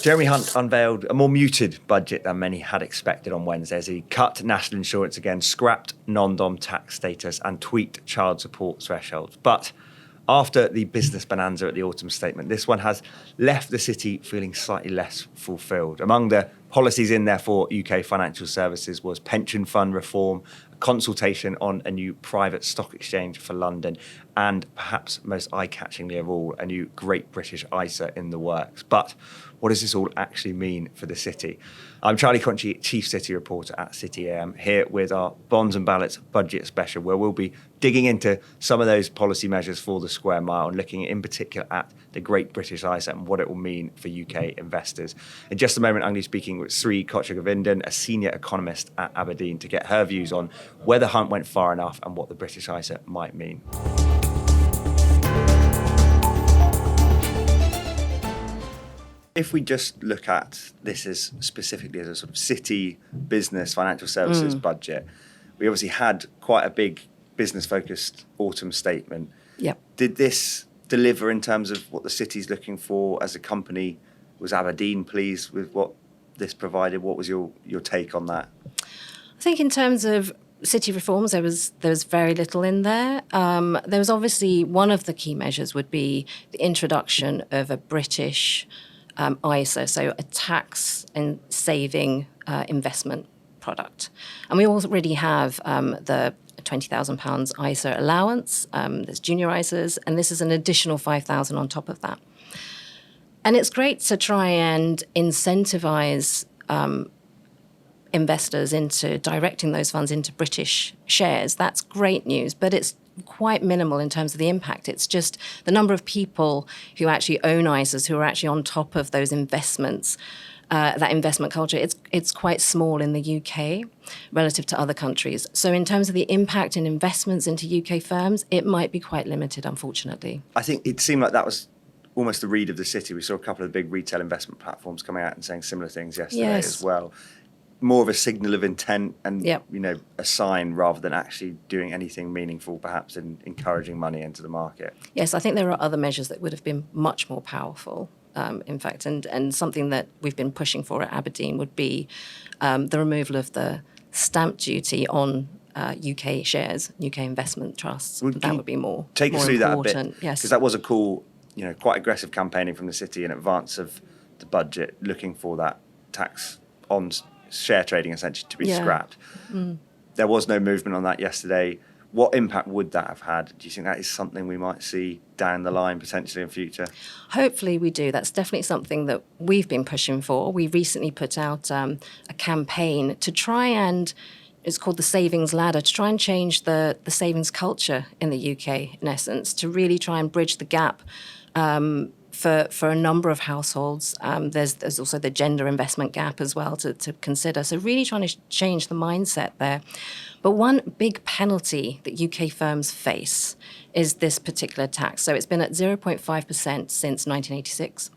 Jeremy Hunt unveiled a more muted budget than many had expected on Wednesday as he cut national insurance again, scrapped non-dom tax status and tweaked child support thresholds. But after the business bonanza at the autumn statement, this one has left the city feeling slightly less fulfilled. Among the policies in there for UK financial services was pension fund reform, a consultation on a new private stock exchange for London, and perhaps most eye-catchingly of all, a new Great British ISA in the works. But what does this all actually mean for the city? I'm Charlie Conchie, Chief City Reporter at City A.M, here with our Bonds and Ballots budget special, where we'll be digging into some of those policy measures for the square mile and looking in particular at the Great British ISA and what it will mean for UK investors. In just a moment, I'm going to be speaking with Sri Kochagovindan, a senior economist at Aberdeen, to get her views on whether Hunt went far enough and what the British ISA might mean. If we just look at this as specifically as a sort of city business financial services budget, we obviously had quite a big business-focused autumn statement. Yep. Did this deliver in terms of what the city's looking for as a company? Was Aberdeen pleased with what this provided? What was your take on that? I think in terms of city reforms, there was very little in there. There was obviously one of the key measures would be the introduction of a British ISA, so a tax and saving investment product. And we already have the £20,000 ISA allowance, there's junior ISAs, and this is an additional £5,000 on top of that. And it's great to try and incentivize investors into directing those funds into British shares. That's great news, but it's quite minimal in terms of the impact. It's just the number of people who actually own ISAs, who are actually on top of those investments, that investment culture, it's quite small in the UK relative to other countries. So in terms of the impact in investments into UK firms, it might be quite limited, unfortunately. I think it seemed like that was almost the read of the city. We saw a couple of big retail investment platforms coming out and saying similar things yesterday as well. More of a signal of intent and a sign rather than actually doing anything meaningful, perhaps in encouraging money into the market. Yes, I think there are other measures that would have been much more powerful, in fact, and something that we've been pushing for at Aberdeen would be the removal of the stamp duty on UK shares, UK investment trusts. That would be more take us through important. That a bit, yes, because that was a cool, quite aggressive campaigning from the city in advance of the budget, looking for that tax on share trading essentially to be scrapped. There was no movement on that yesterday. What impact would that have had? Do you think that is something we might see down the line potentially in future? Hopefully we do. That's definitely something that we've been pushing for. We recently put out a campaign to try and, it's called the Savings Ladder, to try and change the savings culture in the UK, in essence, to really try and bridge the gap for a number of households. There's also the gender investment gap as well to consider. So really trying to change the mindset there. But one big penalty that UK firms face is this particular tax. So it's been at 0.5% since 1986.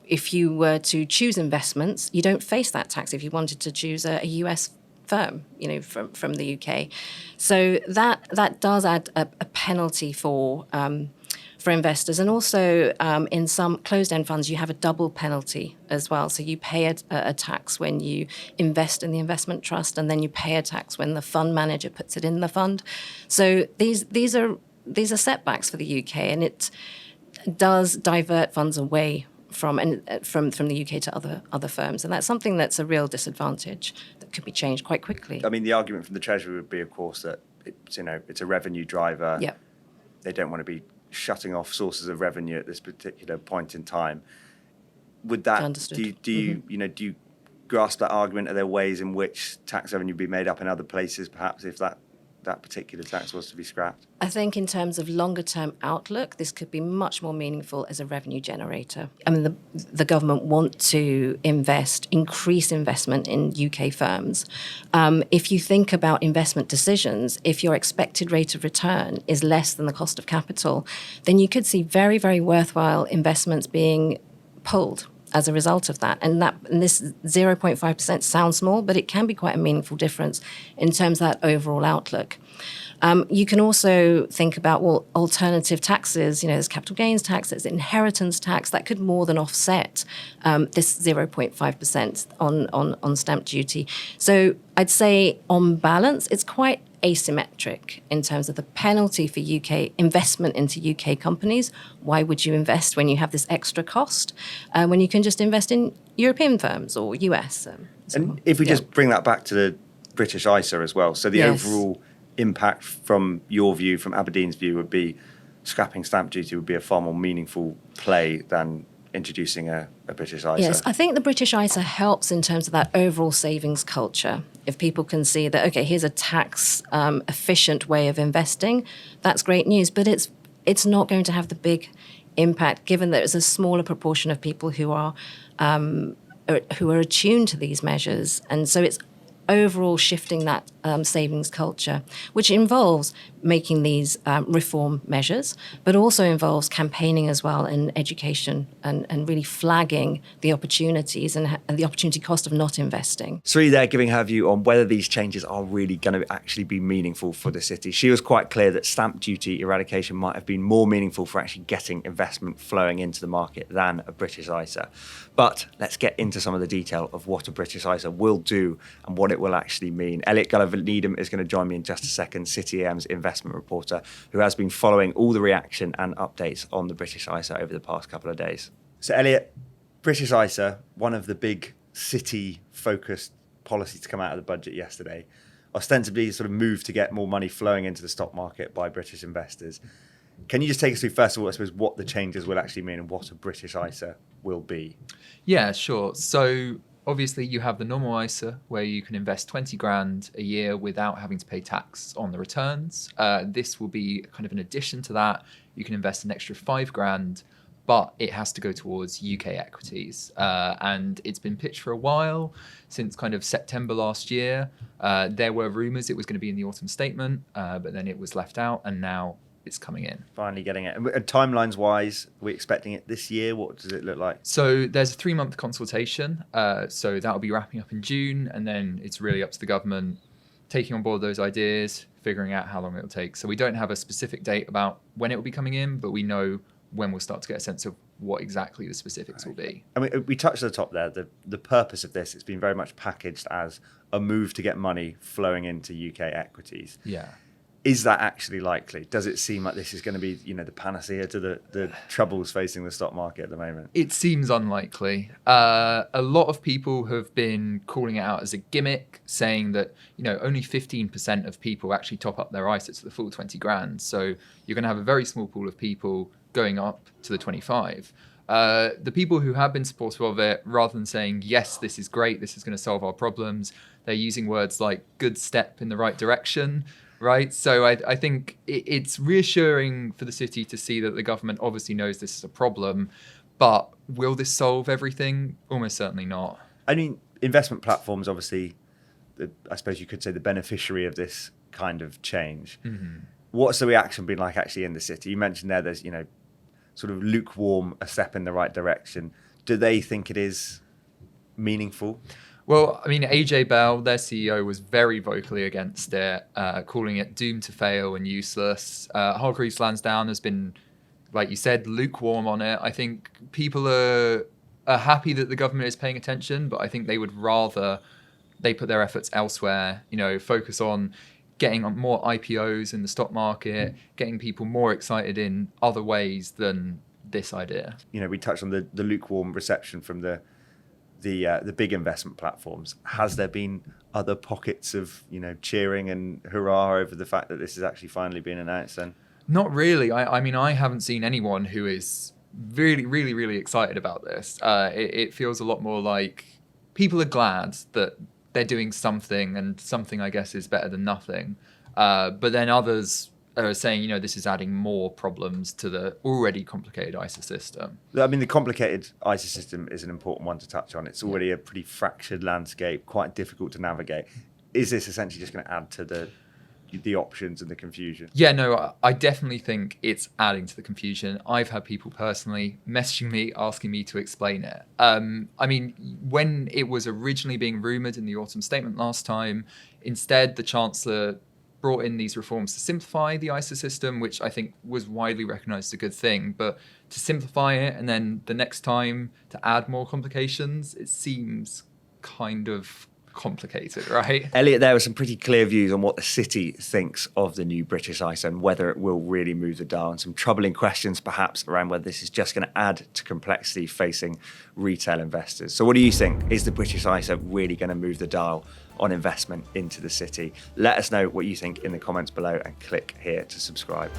If you were to choose investments, you don't face that tax if you wanted to choose a US firm, from the UK. So that does add a penalty for investors. And also in some closed-end funds, you have a double penalty as well. So you pay a tax when you invest in the investment trust, and then you pay a tax when the fund manager puts it in the fund. So these are setbacks for the UK, and it does divert funds away from the UK to other firms. And that's something that's a real disadvantage that could be changed quite quickly. I mean, the argument from the Treasury would be, of course, that it's a revenue driver. Yep. They don't want to be shutting off sources of revenue at this particular point in time. Would that Understood. do you grasp that argument? Are there ways in which tax revenue would be made up in other places, perhaps, if that particular tax was to be scrapped? I think in terms of longer term outlook, this could be much more meaningful as a revenue generator. I mean, the government want to increase investment in UK firms. If you think about investment decisions, if your expected rate of return is less than the cost of capital, then you could see very, very worthwhile investments being pulled. as a result of that. And this 0.5% sounds small, but it can be quite a meaningful difference in terms of that overall outlook. You can also think about, alternative taxes. There's capital gains tax, there's inheritance tax that could more than offset this 0.5% on stamp duty. So I'd say on balance, it's quite asymmetric in terms of the penalty for UK investment into UK companies. Why would you invest when you have this extra cost when you can just invest in European firms or US? And if we just bring that back to the British ISA as well, so the overall impact from your view, from Aberdeen's view, would be scrapping stamp duty would be a far more meaningful play than introducing a British ISA. Yes, I think the British ISA helps in terms of that overall savings culture. If people can see that, okay, here's a tax efficient way of investing, that's great news. But it's not going to have the big impact, given that it's a smaller proportion of people who are attuned to these measures, and so it's overall shifting that savings culture, which involves making these reform measures, but also involves campaigning as well and education and really flagging the opportunities and the opportunity cost of not investing. Sri there giving her view on whether these changes are really going to actually be meaningful for the city. She was quite clear that stamp duty eradication might have been more meaningful for actually getting investment flowing into the market than a British ISA. But let's get into some of the detail of what a British ISA will do and what it will actually mean. Elliot Gulliver-Needham is going to join me in just a second, City A.M's investment reporter, who has been following all the reaction and updates on the British ISA over the past couple of days. So Elliot, British ISA, one of the big city-focused policies to come out of the budget yesterday, ostensibly sort of move to get more money flowing into the stock market by British investors. Can you just take us through, first of all, I suppose, what the changes will actually mean and what a British ISA will be? Yeah, sure. So obviously you have the normal ISA where you can invest 20 grand a year without having to pay tax on the returns. This will be kind of an addition to that. You can invest an extra 5 grand, but it has to go towards UK equities. And it's been pitched for a while, since kind of September last year. There were rumours it was going to be in the autumn statement, but then it was left out, and now it's coming in. Finally getting it. And timelines wise, are we expecting it this year? What does it look like? So there's a 3-month consultation. So that'll be wrapping up in June, and then it's really up to the government taking on board those ideas, figuring out how long it'll take. So we don't have a specific date about when it will be coming in, but we know when we'll start to get a sense of what exactly the specifics will be. I mean, we touched at the top there, the purpose of this, it's been very much packaged as a move to get money flowing into UK equities. Yeah. Is that actually likely? Does it seem like this is going to be, the panacea to the troubles facing the stock market at the moment? It seems unlikely. A lot of people have been calling it out as a gimmick, saying that, only 15% of people actually top up their ISA to the full 20 grand. So you're going to have a very small pool of people going up to the 25. The people who have been supportive of it, rather than saying, yes, this is great, this is going to solve our problems, they're using words like good step in the right direction. Right. So I think it's reassuring for the city to see that the government obviously knows this is a problem, but will this solve everything? Almost certainly not. I mean, investment platforms, obviously, I suppose you could say the beneficiary of this kind of change. Mm-hmm. What's the reaction been like actually in the city? You mentioned there's, sort of lukewarm, a step in the right direction. Do they think it is meaningful? Well, I mean, AJ Bell, their CEO, was very vocally against it, calling it doomed to fail and useless. Hargreaves Lansdowne has been, like you said, lukewarm on it. I think people are happy that the government is paying attention, but I think they would rather they put their efforts elsewhere, focus on getting on more IPOs in the stock market, getting people more excited in other ways than this idea. We touched on the lukewarm reception from the big investment platforms. Has there been other pockets of cheering and hurrah over the fact that this has actually finally been announced then? Not really. I mean, I haven't seen anyone who is really, really, really excited about this. It feels a lot more like people are glad that they're doing something, and something, I guess, is better than nothing. But then others are saying, this is adding more problems to the already complicated ISA system. I mean, the complicated ISA system is an important one to touch on. It's already a pretty fractured landscape, quite difficult to navigate. Is this essentially just going to add to the options and the confusion? Yeah, no, I definitely think it's adding to the confusion. I've had people personally messaging me, asking me to explain it. I mean, when it was originally being rumoured in the autumn statement last time, instead the Chancellor brought in these reforms to simplify the ISA system, which I think was widely recognised as a good thing. But to simplify it and then the next time to add more complications, it seems kind of complicated, right? Elliot, there were some pretty clear views on what the city thinks of the new British ISA and whether it will really move the dial, and some troubling questions perhaps around whether this is just going to add to complexity facing retail investors. So what do you think? Is the British ISA really going to move the dial on investment into the city? Let us know what you think in the comments below and click here to subscribe.